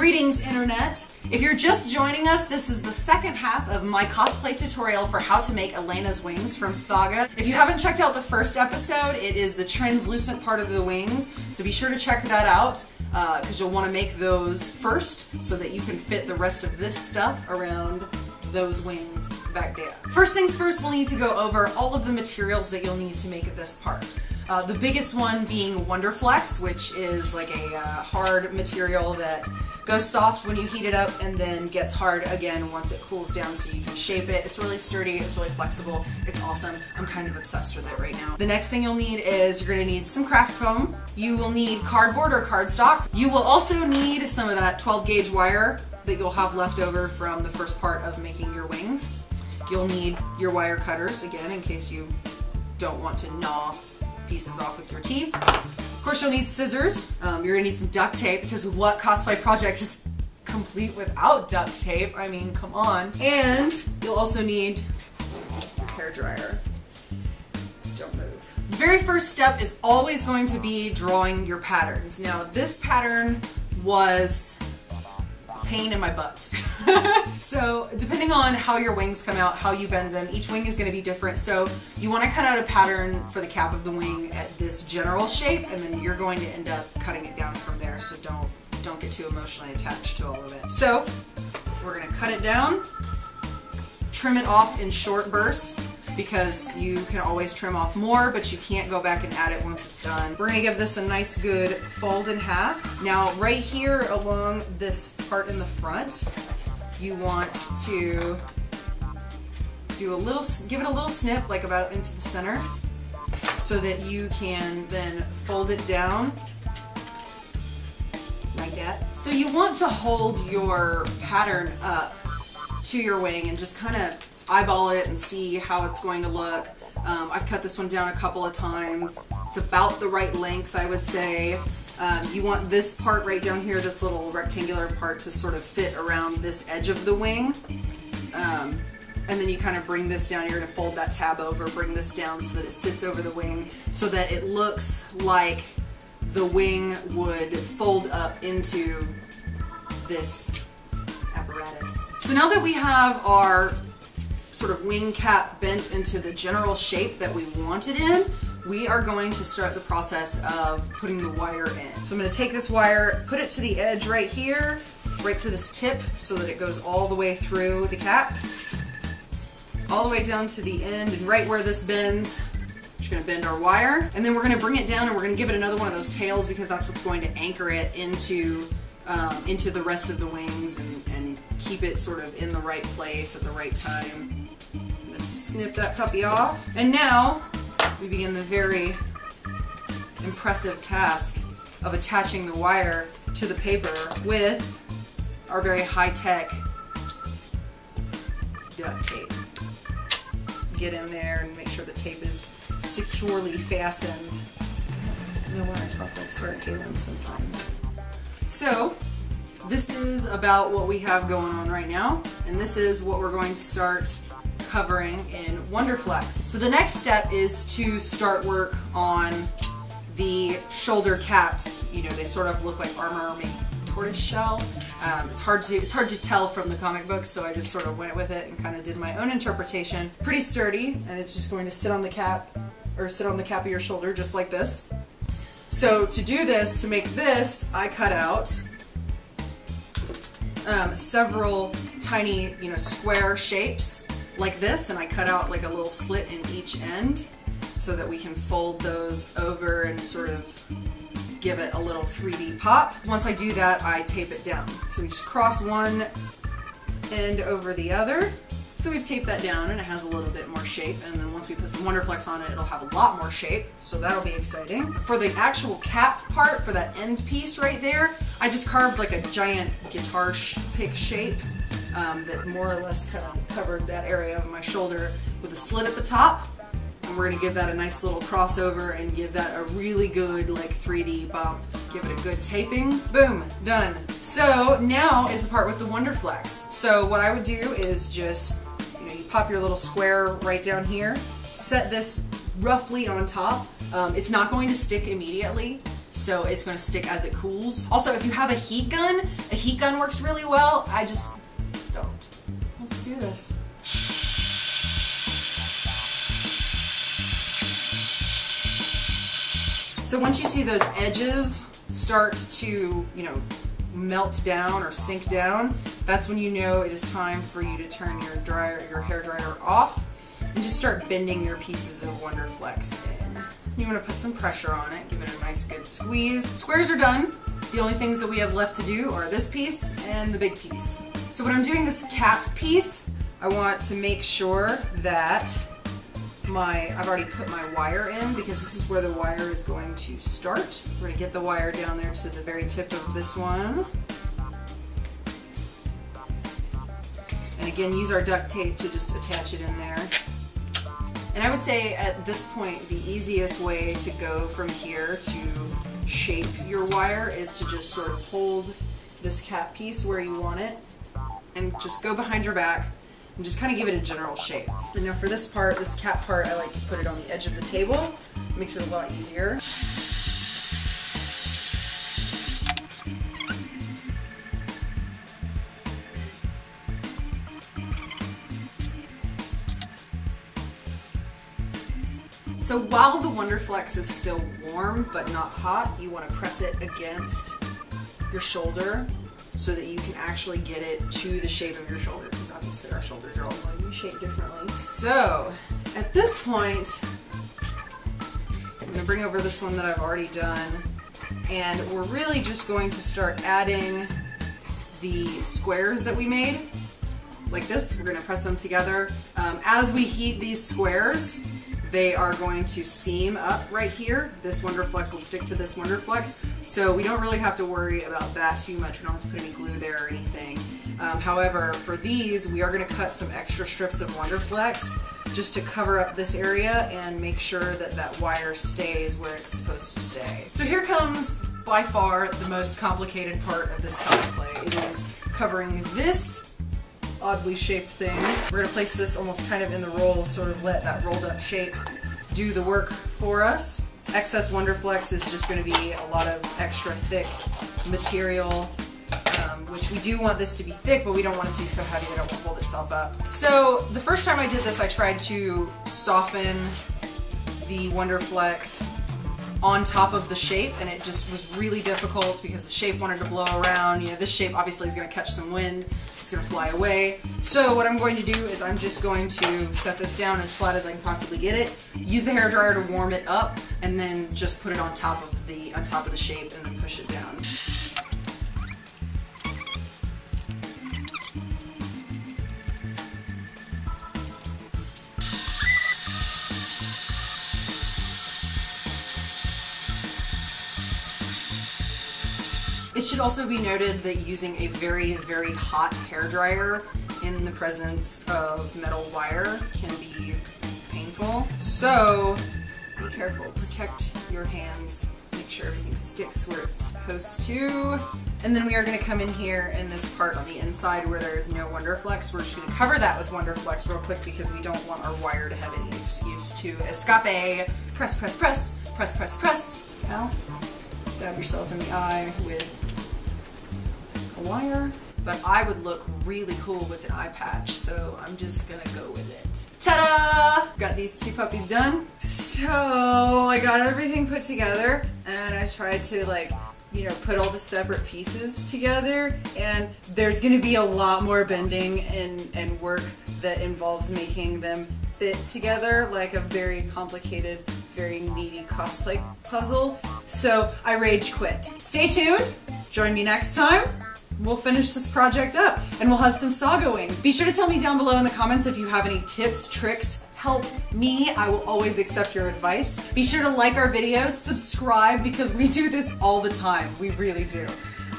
Greetings, Internet! If you're just joining us, this is the second half of my cosplay tutorial for how to make Alana's wings from Saga. If you haven't checked out the first episode, it is the translucent part of the wings, so be sure to check that out because you'll want to make those first so that you can fit the rest of this stuff around those wings back there. First things first, we'll need to go over all of the materials that you'll need to make this part. The biggest one being Wonderflex, which is like a hard material that goes soft when you heat it up and then gets hard again once it cools down so you can shape it. It's really sturdy, it's really flexible, it's awesome. I'm kind of obsessed with it right now. The next thing you'll need is you're going to need some craft foam. You will need cardboard or cardstock. You will also need some of that 12 gauge wire that you'll have left over from the first part of making your wings. You'll need your wire cutters, again, in case you don't want to gnaw pieces off with your teeth. Of course, you'll need scissors. You're gonna need some duct tape because what cosplay project is complete without duct tape? I mean, come on. And you'll also need your hair dryer. Don't move. The very first step is always going to be drawing your patterns. Now, this pattern was pain in my butt. So depending on how your wings come out, how you bend them, each wing is going to be different. So you want to cut out a pattern for the cap of the wing at this general shape, and then you're going to end up cutting it down from there. So don't get too emotionally attached to all of it. So we're going to cut it down, trim it off in short bursts, because you can always trim off more, but you can't go back and add it once it's done. We're gonna give this a nice good fold in half. Now right here along this part in the front, you want to do give it a little snip, like about into the center, so that you can then fold it down like that. So you want to hold your pattern up to your wing and just kind of eyeball it and see how it's going to look. I've cut this one down a couple of times. It's about the right length, I would say. You want this part right down here, this little rectangular part, to sort of fit around this edge of the wing. And then you kind of bring this down. You're going to fold that tab over, bring this down so that it sits over the wing, so that it looks like the wing would fold up into this apparatus. So now that we have our sort of wing cap bent into the general shape that we want it in, we are going to start the process of putting the wire in. So I'm going to take this wire, put it to the edge right here, right to this tip, so that it goes all the way through the cap, all the way down to the end, and right where this bends, we're just going to bend our wire, and then we're going to bring it down and we're going to give it another one of those tails, because that's what's going to anchor it into the rest of the wings and keep it sort of in the right place at the right time. I'm going to snip that puppy off. And now we begin the very impressive task of attaching the wire to the paper with our very high-tech duct tape. Get in there and make sure the tape is securely fastened. You know why I talk like Sarah Palin sometimes. So this is about what we have going on right now, and this is what we're going to start covering in Wonderflex. So the next step is to start work on the shoulder caps. You know, they sort of look like armor or maybe tortoise shell. It's hard to tell from the comic books, so I just sort of went with it and kind of did my own interpretation. Pretty sturdy, and it's just going to sit on the cap, or sit on the cap of your shoulder just like this. So to do this, to make this, I cut out several tiny, square shapes like this, and I cut out like a little slit in each end so that we can fold those over and sort of give it a little 3D pop. Once I do that, I tape it down. So we just cross one end over the other. So we've taped that down and it has a little bit more shape, and then once we put some Wonderflex on it, it'll have a lot more shape, so that'll be exciting. For the actual cap part, for that end piece right there, I just carved like a giant guitar pick shape that more or less kind of covered that area of my shoulder with a slit at the top. And we're going to give that a nice little crossover and give that a really good like 3D bump. Give it a good taping. Boom, done. So now is the part with the Wonderflex. So what I would do is just, you pop your little square right down here, set this roughly on top. It's not going to stick immediately. so it's going to stick as it cools. Also, if you have a heat gun works really well. I just don't. Let's do this. So once you see those edges start to, melt down or sink down, that's when you know it is time for you to turn your hair dryer off and just start bending your pieces of Wonderflex in. You want to put some pressure on it, give it a nice good squeeze. Squares are done. The only things that we have left to do are this piece and the big piece. So when I'm doing this cap piece, I want to make sure that I've already put my wire in, because this is where the wire is going to start. We're going to get the wire down there to the very tip of this one. And again, use our duct tape to just attach it in there. And I would say at this point, the easiest way to go from here to shape your wire is to just sort of hold this cap piece where you want it and just go behind your back and just kind of give it a general shape. And now for this part, this cap part, I like to put it on the edge of the table. It makes it a lot easier. So while the Wonderflex is still warm but not hot, you want to press it against your shoulder so that you can actually get it to the shape of your shoulder, because obviously our shoulders are all going to be shaped differently. So at this point, I'm going to bring over this one that I've already done, and we're really just going to start adding the squares that we made, like this. We're going to press them together. As we heat these squares, they are going to seam up right here. This Wonderflex will stick to this Wonderflex, so we don't really have to worry about that too much. We don't have to put any glue there or anything. However, for these, we are going to cut some extra strips of Wonderflex just to cover up this area and make sure that that wire stays where it's supposed to stay. So here comes by far the most complicated part of this cosplay. It is covering this oddly shaped thing. We're going to place this almost kind of in the roll, sort of let that rolled up shape do the work for us. Excess Wonderflex is just going to be a lot of extra thick material, which we do want this to be thick, but we don't want it to be so heavy that it won't hold itself up. So the first time I did this, I tried to soften the Wonderflex on top of the shape, and it just was really difficult because the shape wanted to blow around. This shape obviously is going to catch some wind. It's going to fly away. So what I'm going to do is I'm just going to set this down as flat as I can possibly get it, use the hairdryer to warm it up, and then just put it on top of the shape and then push it down. It should also be noted that using a very, very hot hairdryer in the presence of metal wire can be painful. So be careful, protect your hands, make sure everything sticks where it's supposed to. And then we are going to come in here in this part on the inside where there is no Wonderflex. We're just going to cover that with Wonderflex real quick because we don't want our wire to have any excuse to escape. Press, press, press, press, press, press. Now, stab yourself in the eye with wire, but I would look really cool with an eye patch, so I'm just gonna go with it. Ta-da! Got these two puppies done. So I got everything put together, and I tried to put all the separate pieces together, and there's gonna be a lot more bending and work that involves making them fit together like a very complicated, very needy cosplay puzzle. So I rage quit. Stay tuned, join me next time. We'll finish this project up and we'll have some Saga wings. Be sure to tell me down below in the comments if you have any tips, tricks, help me. I will always accept your advice. Be sure to like our videos, subscribe, because we do this all the time. We really do.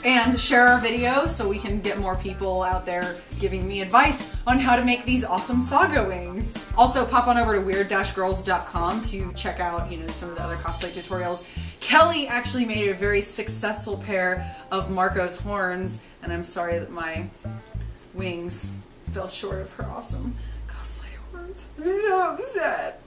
And share our videos so we can get more people out there giving me advice on how to make these awesome Saga wings. Also, pop on over to weird-girls.com to check out, some of the other cosplay tutorials. Kelly actually made a very successful pair of Marco's horns, and I'm sorry that my wings fell short of her awesome cosplay horns. I'm so upset.